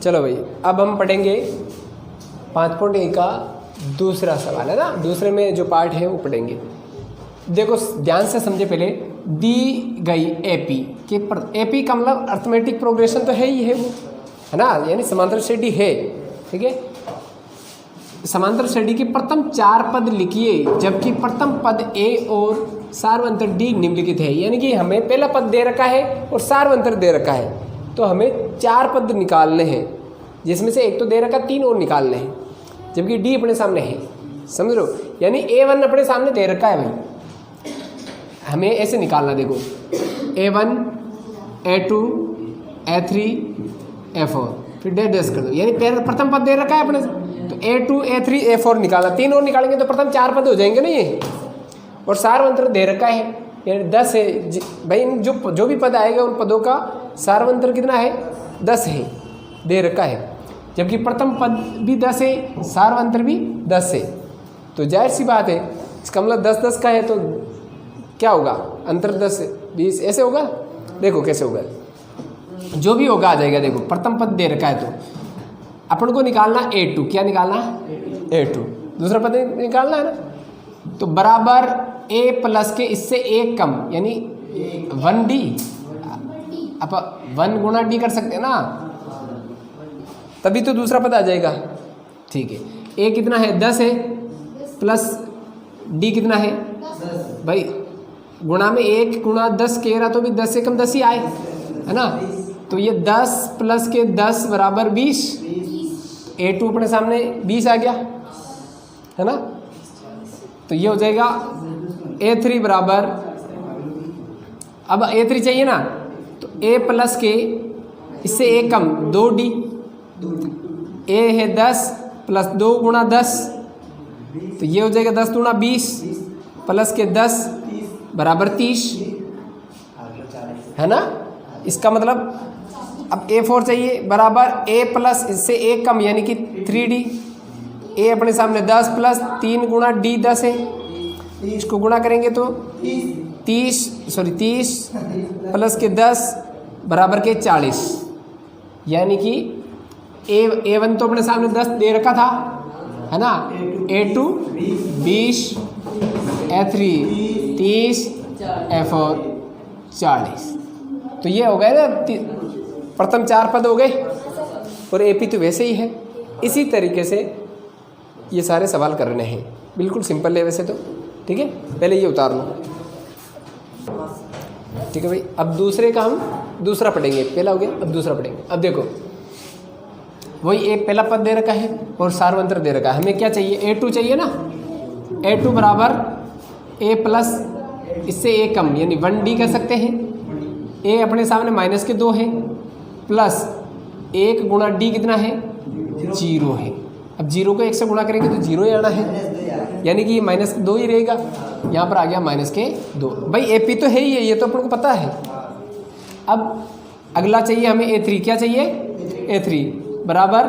चलो भाई, अब हम पढ़ेंगे 5.1 का दूसरा सवाल है ना। दूसरे में जो पार्ट है वो पढ़ेंगे। देखो ध्यान से समझे। पहले दी गई एपी के एपी का मतलब अर्थमेटिक प्रोग्रेशन तो है ही है वो, है ना, यानी समांतर श्रेणी है। ठीक है, समांतर श्रेणी के प्रथम 4 पद लिखिए, जबकि प्रथम पद ए और सार्वंतर डी निम्नलिखित है। यानी कि हमें पहला पद दे रखा है और सार्वंतर दे रखा है, तो हमें 4 पद निकालने हैं, जिसमें से एक तो दे रखा, 3 और निकालने हैं, जबकि डी अपने सामने है। समझ लो, यानी A1 अपने सामने दे रखा है भाई, हमें ऐसे निकालना। देखो A1 A2 A3 A4, फिर डैश कर दो, यानी प्रथम पद दे रखा है अपने, तो A2 A3 A4 निकालना। 3 और निकालेंगे तो प्रथम 4 पद हो जाएंगे ना ये। और सार्वंतर दे रखा है, यानी 10 है भाई। जो भी पद आएगा उन पदों का सार्वंतर कितना है, 10 है, दे रखा है। जबकि प्रथम पद भी 10 है, सार्वंतर भी 10 है। तो जाहिर सी बात है, इसका मतलब 10-10 का है, तो क्या होगा, अंतर 10 20 ऐसे होगा। देखो कैसे होगा, जो भी होगा आ जाएगा। देखो प्रथम पद दे रखा है, तो अपन को निकालना A2, क्या निकालना, A2, दूसरा पद निकालना है ना। तो बराबर A प्लस के इससे एक कम, यानी 1D, आप 1 गुणा D कर सकते हैं ना, तभी तो दूसरा पद आ जाएगा। ठीक है, A कितना है, 10 है, प्लस D कितना है भाई, गुणा में 1 गुणा 10 कह रहा, तो भी 10 से कम 10 ही आए, है ना। तो ये 10 प्लस के 10 बराबर 20। A2 अपने सामने 20 आ गया, है ना। तो ये हो जाएगा A3 बराबर, अब A3 चाहिए ना, तो A प्लस के इससे एक कम 2D, A है 10 प्लस 2 गुणा 10, तो ये हो जाएगा 10 गुणा 20 प्लस के 10 बराबर 30, है ना। इसका मतलब अब A4 चाहिए, बराबर A प्लस इससे एक कम, यानी कि 3D। A अपने सामने 10 प्लस 3 गुणा D 10 है, इसको गुणा करेंगे तो 30 प्लस के 10 बराबर के 40, यानी कि A1 तो अपने सामने 10 दे रखा था, है ना। A2 20, A3 30, A4 40। तो ये हो गए ना, प्रथम 4 पद हो गए, और AP तो वैसे ही है। इसी तरीके से ये सारे सवाल करने हैं, बिल्कुल सिंपल है वैसे तो। ठीक है, पहले ये उतार लो। ठीक है भाई, अब दूसरे का हम दूसरा पढ़ेंगे। पहला हो गया, अब दूसरा पढ़ेंगे। अब देखो वही एक पहला पद दे रखा है और सार्वंतर दे रखा है, हमें क्या चाहिए, A2 चाहिए ना। A2 बराबर A प्लस इससे एक कम, यानी 1D कर सकते हैं। A अपने सामने माइनस के 2 है, प्लस 1 गुणा D कितना है, 0 है। अब 0 को 1 से गुणा करेंगे तो 0 ही आना है, यानी कि माइनस 2 ही रहेगा। यहाँ पर आ गया माइनस के 2। भाई AP तो है ही है, ये तो अपन को पता है। अब अगला चाहिए हमें A3, क्या चाहिए, A3 बराबर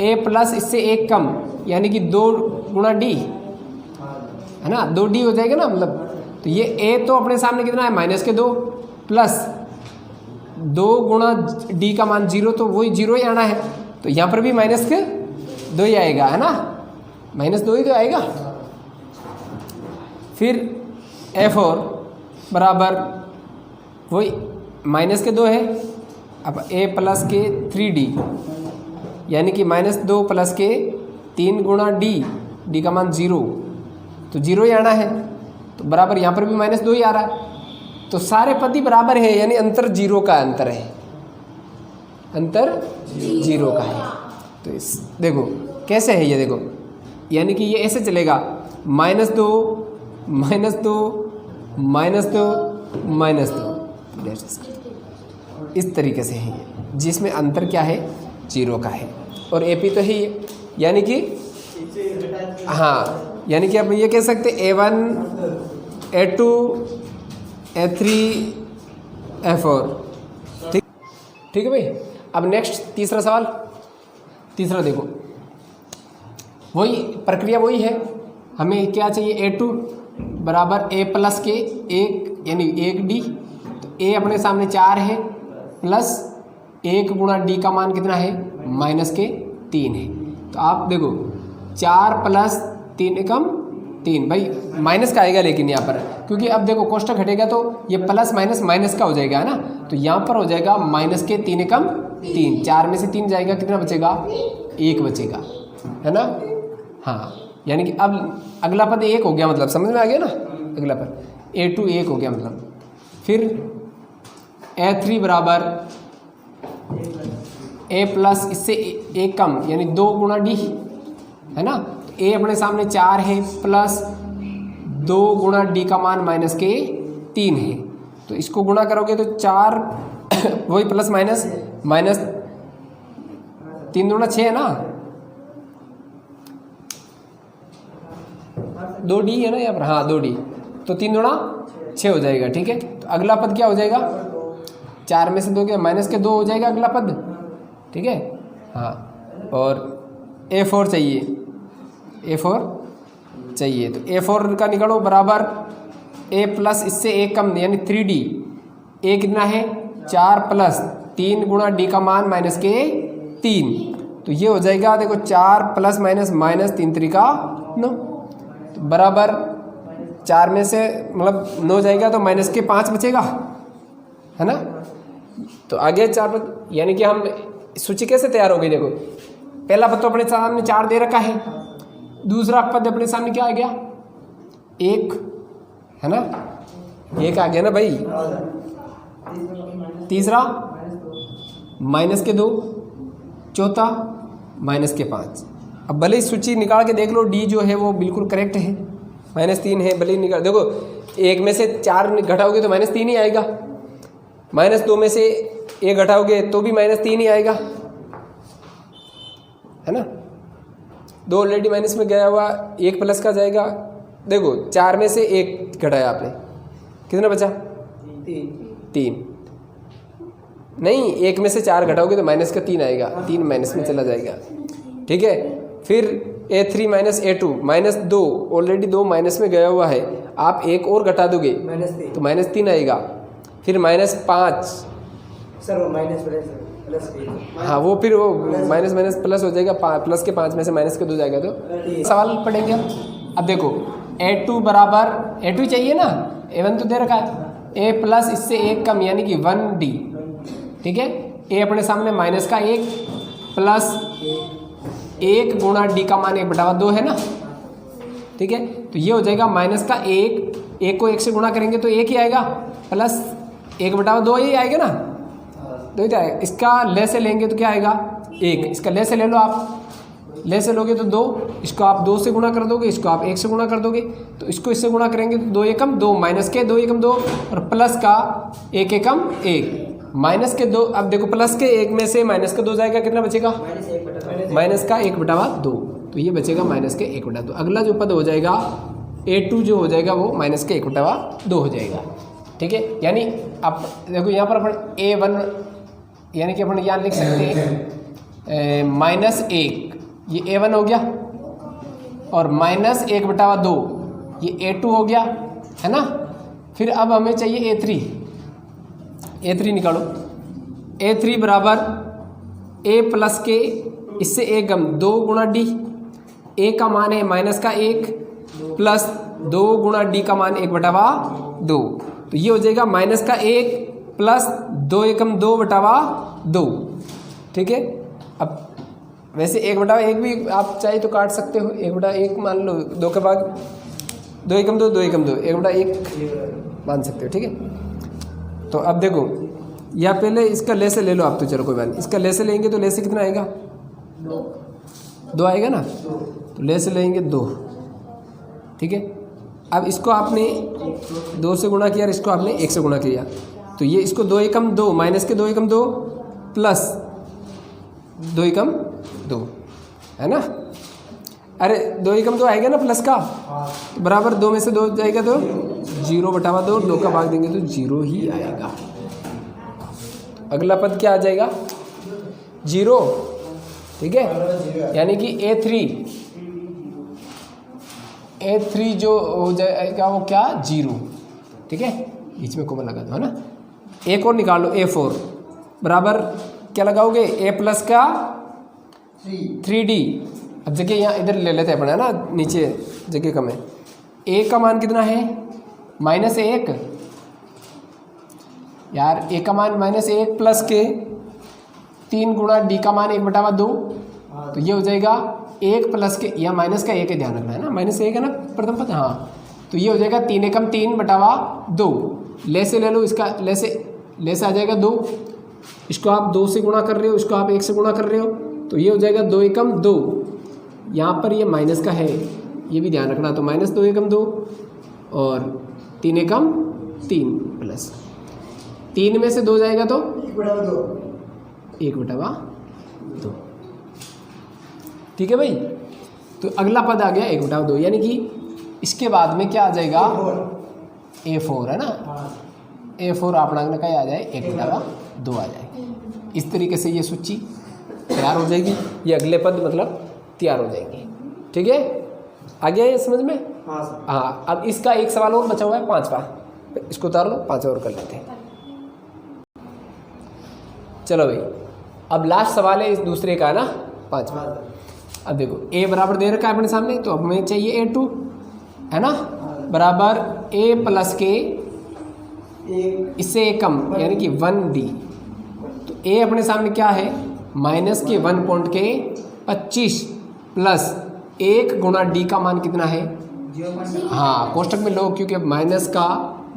A प्लस इससे एक कम, यानी कि 2 गुणा D, है ना, 2D हो जाएगा ना मतलब। तो ये A तो अपने सामने कितना है, माइनस के 2, प्लस 2 गुणा D का मान 0, तो वही 0 ही आना है। तो यहाँ पर भी माइनस के 2 ही आएगा, है ना, माइनस 2 ही तो आएगा। फिर A4 बराबर वही माइनस के 2 है, अब A प्लस के 3D, यानी कि माइनस 2 प्लस के 3 गुणा D का मान 0, तो 0 ही आना है। तो बराबर यहाँ पर भी माइनस 2 ही आ रहा है। तो सारे पद ही बराबर है, यानी अंतर 0 का अंतर है, अंतर 0 का है। तो देखो कैसे है ये, देखो यानी कि ये ऐसे चलेगा, -2 -2 -2 -2, इस तरीके से है ये, जिसमें अंतर क्या है, 0 का है। और AP तो है ही, यानी कि हाँ, यानी कि अब ये कह सकते A1 A2 A3 A4। ठीक है भाई। अब नेक्स्ट तीसरा सवाल। तीसरा देखो, वही प्रक्रिया वही है, हमें क्या चाहिए, A2 बराबर A प्लस के 1, यानी 1D। तो A अपने सामने 4 है, प्लस 1 गुणा डी का मान कितना है -3 है। तो आप देखो 4 + 3 एकम 3, भाई माइनस का आएगा लेकिन यहाँ पर, क्योंकि अब देखो कोष्टक हटेगा तो ये प्लस माइनस माइनस का हो जाएगा, है ना। तो यहाँ पर हो जाएगा -3 एकम 3, 4 में से 3 जाएगा, कितना बचेगा 1 बचेगा, है ना। हाँ, यानी कि अब अगला पद 1 हो गया, मतलब समझ में आ गया ना। अगला पद A2 1 हो गया मतलब। फिर A3 बराबर A प्लस इससे 1 कम, यानी 2 गुणा डी, है ना। तो A अपने सामने 4 है, प्लस 2 गुणा डी का मान -3 है। तो इसको गुणा करोगे तो 4 वही प्लस माइनस माइनस 3 दूना 6 है ना, 2D है ना यहाँ पर, हाँ 2D, तो 3 दूना 6 हो जाएगा, ठीक है। तो अगला पद क्या हो जाएगा, 4 में से 2 के माइनस के 2 हो जाएगा अगला पद, ठीक है। हाँ, और A4 चाहिए, A4 चाहिए, तो A4 का निकालो बराबर A प्लस इससे 1 कम, यानी 3D। A कितना है 4 प्लस 3 गुणा डी का मान -3, तो ये हो जाएगा देखो 4 प्लस माइनस -3 3 का 9, तो बराबर 4 में से मतलब 9 जाएगा तो -5 बचेगा, है ना। तो आगे 4 पद, यानी कि हम सूची कैसे तैयार हो गई, देखो पहला पद तो अपने सामने 4 दे रखा है, दूसरा पद अपने सामने क्या आ गया 1, है ना, 1 आ गया ना भाई। तीसरा -2, चौथा -5। अब भले ही सूची निकाल के देख लो, डी जो है वो बिल्कुल करेक्ट है, -3 है, भले ही निकाल देखो 1 में से 4 घटाओगे तो -3 ही आएगा, -2 में से 1 घटाओगे तो भी -3 ही आएगा, है ना। 2 ऑलरेडी माइनस में गया हुआ, 1 प्लस का जाएगा। देखो 4 में से 1 घटाया आपने, कितना बचा 3, नहीं 1 में से 4 घटाओगे तो -3 आएगा, 3 माइनस में चला जाएगा, ठीक है। फिर A3 -A2 -2, ऑलरेडी 2 माइनस में गया हुआ है, आप 1 और घटा दोगे तो -3 आएगा। फिर -5, सर वो माइनस प्लस, हाँ वो फिर वो माइनस माइनस प्लस हो जाएगा, प्लस के 5 में से माइनस के 2 जाएगा। तो सवाल पढ़ेंगे हम। अब देखो A2 बराबर A2 चाहिए ना, A1 तो दे रखा है, A प्लस इससे 1 कम, यानी कि 1D, ठीक है। A अपने सामने -1 प्लस 1 गुणा डी का मान 1/2 है ना, ठीक है। तो ये हो जाएगा -1, 1 को 1 से गुणा करेंगे तो 1 ही आएगा, प्लस 1/2 ही आएगा ना, तो ही आएगा। इसका ले से लेंगे तो क्या आएगा 1, इसका ले से ले लो आप, ले से लोगे तो 2, इसको आप 2 से गुणा कर दोगे, इसको आप 1 से गुणा कर दोगे, तो इसको इससे गुणा करेंगे तो 2 एकम 2, माइनस के 2 एकम 2 और प्लस का 1 एकम 1, माइनस के 2। अब देखो प्लस के 1 में से माइनस का 2 जाएगा, कितना बचेगा माइनस का 1/2, तो ये बचेगा -1/2। अगला जो पद हो जाएगा A2 जो हो जाएगा वो -1/2 हो जाएगा, ठीक है। यानी आप देखो यहाँ पर अपन A1 यानी कि अपन यहाँ लिख सकते हैं -1, ये A1 हो गया, और -1/2 ये A2 हो गया, है ना। फिर अब हमें चाहिए A3 निकालो। A3 बराबर A प्लस के इससे 1 कम 2 गुणा डी, A का मान है -1 प्लस 2 गुणा डी का मान 1/2, तो ये हो जाएगा -1 प्लस 2 एकम 2/2, ठीक है। अब वैसे 1/1 भी आप चाहे तो काट सकते हो, 1/1 मान लो, 2 के बाद 2 एकम 2 2 एकम 2 1/1 मान सकते हो, ठीक है। तो अब देखो या पहले इसका ले से ले लो आप, तो चलो कोई बात नहीं, इसका ले से लेंगे तो ले से कितना आएगा 2 आएगा ना, तो ले से लेंगे 2, ठीक है। अब इसको आपने 2 से गुणा किया और इसको आपने 1 से गुणा किया, तो ये इसको 2 एकम 2 माइनस के 2 एकम 2 प्लस 2 एकम 2, है ना। अरे 2 एकम 2 आएगा ना प्लस का, तो बराबर 2 में से 2 जाएगा तो 0/2, 2 का भाग देंगे तो 0 ही आएगा। अगला पद क्या आ जाएगा 0, ठीक है। यानी कि A3 जो हो जाएगा वो क्या 0, ठीक है। बीच में कोमा लगा दो, है ना। एक और निकाल लो A4 बराबर क्या लगाओगे ए प्लस का 3 3D। अब जगह यहाँ इधर ले लेते हैं अपने, है ना, नीचे जगह कम है। ए का मान कितना है -1 यार, ए का मान -1 प्लस के 3 गुणा डी का मान 1/2, तो ये हो जाएगा 1 प्लस के, या माइनस का 1 है, ध्यान रखना है ना, -1 है ना प्रथम पद, हाँ, तो ये हो जाएगा 3 एकम 3/2। ले से ले लो, इसका ले से आ जाएगा 2, इसको आप 2 से गुणा कर रहे हो, इसको आप 1 से गुणा कर रहे हो, तो ये हो जाएगा 2 एकम 2। यहाँ पर ये माइनस का है, ये भी ध्यान रखना, तो -2 एकम 2 और 3 एकम 3 प्लस 3 में से 2 जाएगा तो 1/2। ठीक है भाई, तो अगला पद आ गया 1/2, यानी कि इसके बाद में क्या आ जाएगा A4, है ना, A4 आपणांक का आ जाए 1/2 आ जाए। इस तरीके से ये सूची तैयार हो जाएगी, ये अगले पद मतलब तैयार हो जाएंगे। ठीक है, आ गया ये समझ में? हाँ सर। हाँ, अब इसका एक सवाल और बचा हुआ है, 5वां, इसको उतार लो, 5 और कर लेते हैं। चलो भाई, अब लास्ट सवाल है इस दूसरे का ना, 5वां। अब देखो a बराबर दे रखा है अपने सामने, तो अब हमें चाहिए A2, है ना, बराबर a प्लस के इससे कम यानी कि 1D। तो a अपने सामने क्या है, -1.25 प्लस 1 गुणा d का मान कितना है, हाँ कोष्टक में लो, क्योंकि अब माइनस का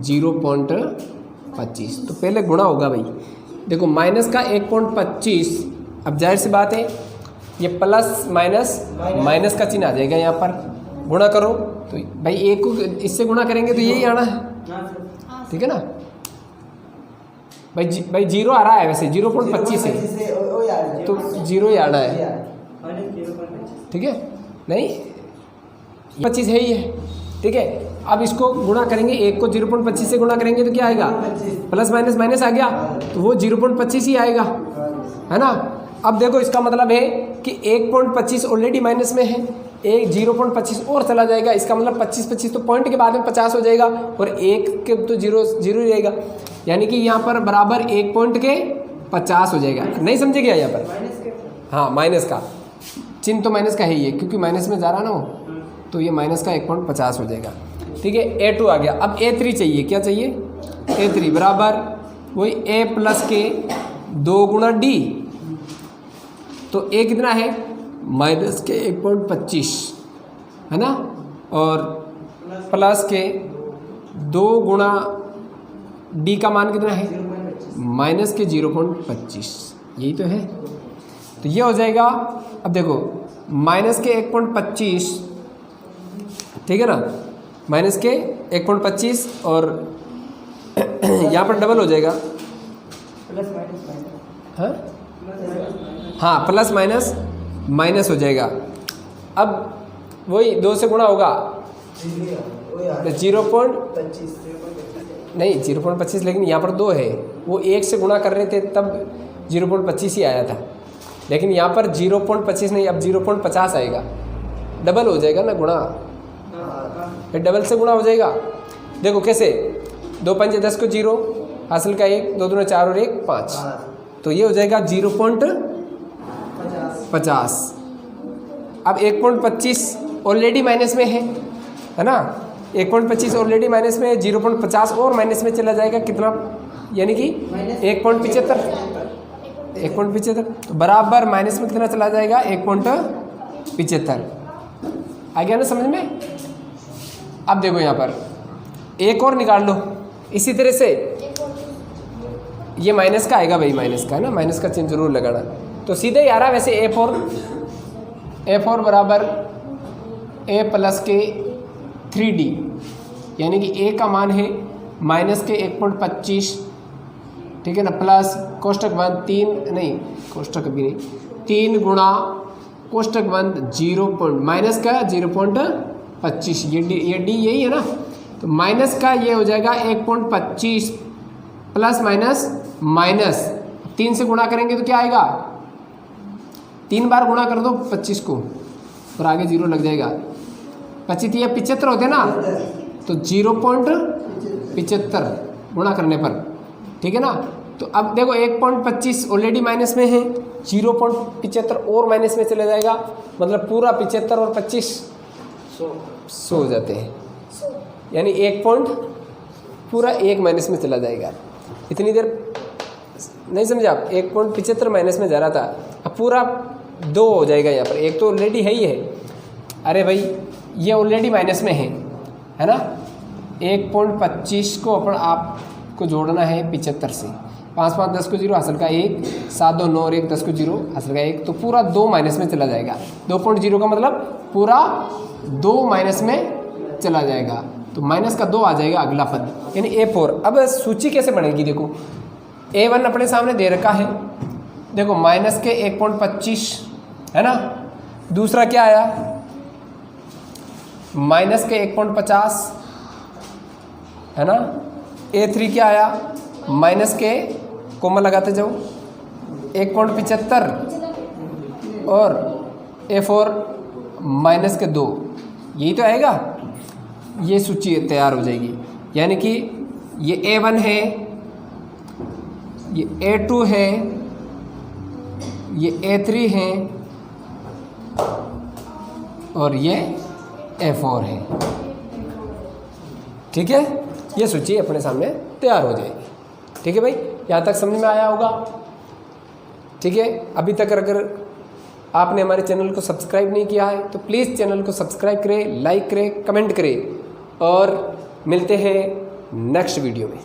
0.25, तो पहले गुणा होगा भाई। देखो माइनस का 1.25, अब जाहिर सी बात है ये प्लस माइनस का चिन्ह आ जाएगा, यहाँ पर गुणा करो तो भाई 1 को इससे गुणा करेंगे तो यही आना है, ठीक है ना भाई 0 आ रहा है, वैसे 0.25 है तो 0 ही आना है, ठीक है, नहीं 25 है ही है, ठीक है। अब इसको गुणा करेंगे, 1 को 0.25 से गुणा करेंगे तो क्या आएगा, प्लस माइनस आ गया, तो वो 0.25 ही आएगा, है ना। अब देखो इसका मतलब है कि 1.25 ऑलरेडी माइनस में है, 0.25 और चला जाएगा, इसका मतलब 25 तो पॉइंट के बाद में 50 हो जाएगा, और 1 के तो 0 ही रहेगा, यानी कि यहाँ पर बराबर 1 पॉइंट के 50 हो जाएगा। नहीं समझे क्या यहाँ पर, हाँ माइनस का चिन्ह तो माइनस का है ही है, क्योंकि माइनस में जा रहा ना वो, तो ये माइनस का 1.50 हो जाएगा, ठीक है। A2 आ गया, अब A3 चाहिए, क्या चाहिए, A3 बराबर वही a प्लस के 2 गुणा D, तो a कितना है माइनस के 1.25, है ना, और प्लस के 2 गुणा d का मान कितना है माइनस के 0.25, यही तो है। तो ये हो जाएगा, अब देखो माइनस के 1.25, ठीक है ना, माइनस के 1.25 और यहाँ पर डबल हो जाएगा, हाँ प्लस माइनस हो जाएगा। अब वही 2 से गुणा होगा, 0.25, लेकिन यहाँ पर 2 है, वो 1 से गुणा कर रहे थे तब 0.25 ही आया था, लेकिन यहाँ पर 0.25 नहीं, अब 0.50 आएगा, डबल हो जाएगा ना गुणा, फिर डबल से गुणा हो जाएगा। देखो कैसे, 2 पंजे 10 को 0, हासिल का 1, 2 दूना 4 और 1 5, तो ये हो जाएगा 0.50। अब 1.25 ऑलरेडी माइनस में है ना, 1.25 ऑलरेडी माइनस में है, 0.50 और माइनस में चला जाएगा, कितना, यानी कि 1.75, तो बराबर माइनस में कितना चला जाएगा 1.75, आ गया ना समझ में। अब देखो यहाँ पर एक और निकाल लो, इसी तरह से ये माइनस का आएगा भाई, माइनस का है ना, माइनस का चिन्ह जरूर लगाना, तो सीधे ही आ रहा है वैसे A4 बराबर a प्लस के 3D, यानी कि a का मान है माइनस के 1.25, ठीक है ना, प्लस कोष्टक बंद 3 गुणा कोष्टक बंद 0 माइनस का 0.25, ये d यही है ना, तो माइनस का ये हो जाएगा 1.25 प्लस माइनस 3 से गुणा करेंगे तो क्या आएगा, 3 बार गुणा कर दो 25 को और आगे 0 लग जाएगा, 25 या 75 होते ना, तो 0.75 गुणा करने पर, ठीक है ना, तो अब देखो 1.25 ऑलरेडी माइनस में है, 0.75 और माइनस में चला जाएगा, मतलब पूरा 75 और 25 100 हो जाते हैं, यानी 1 पॉइंट पूरा 1 माइनस में चला जाएगा। इतनी देर नहीं समझे आप, 1.75 माइनस में जा रहा था, अब पूरा 2 हो जाएगा यहाँ पर, एक तो ऑलरेडी है ही है। अरे भाई ये ऑलरेडी माइनस में है ना, 1.25 को अपन आपको जोड़ना है 75 से, 5 5 10 को 0 हासिल का 1, 7 2 9 और 1 10 को 0 हासिल का 1, तो पूरा 2 माइनस में चला जाएगा। 2.0 का मतलब पूरा 2 माइनस में चला जाएगा, तो माइनस का 2 आ जाएगा अगला पद, यानी A4। अब सूची कैसे बनेगी, देखो A1 अपने सामने दे रखा है, देखो माइनस के 1.25 है ना, दूसरा क्या आया माइनस के 1.50 है ना, A3 क्या आया माइनस के कोमा लगाते जाओ 1.75 और A4 माइनस के 2, यही तो आएगा। ये सूची तैयार हो जाएगी, यानी कि ये A1 है, ये A2 है, ये A3 है और ये A4 है। ठीक है, ये सूची अपने सामने तैयार हो जाएगी। ठीक है भाई, यहाँ तक समझ में आया होगा। ठीक है, अभी तक अगर आपने हमारे चैनल को सब्सक्राइब नहीं किया है तो प्लीज़ चैनल को सब्सक्राइब करें, लाइक करें, कमेंट करें और मिलते हैं नेक्स्ट वीडियो में।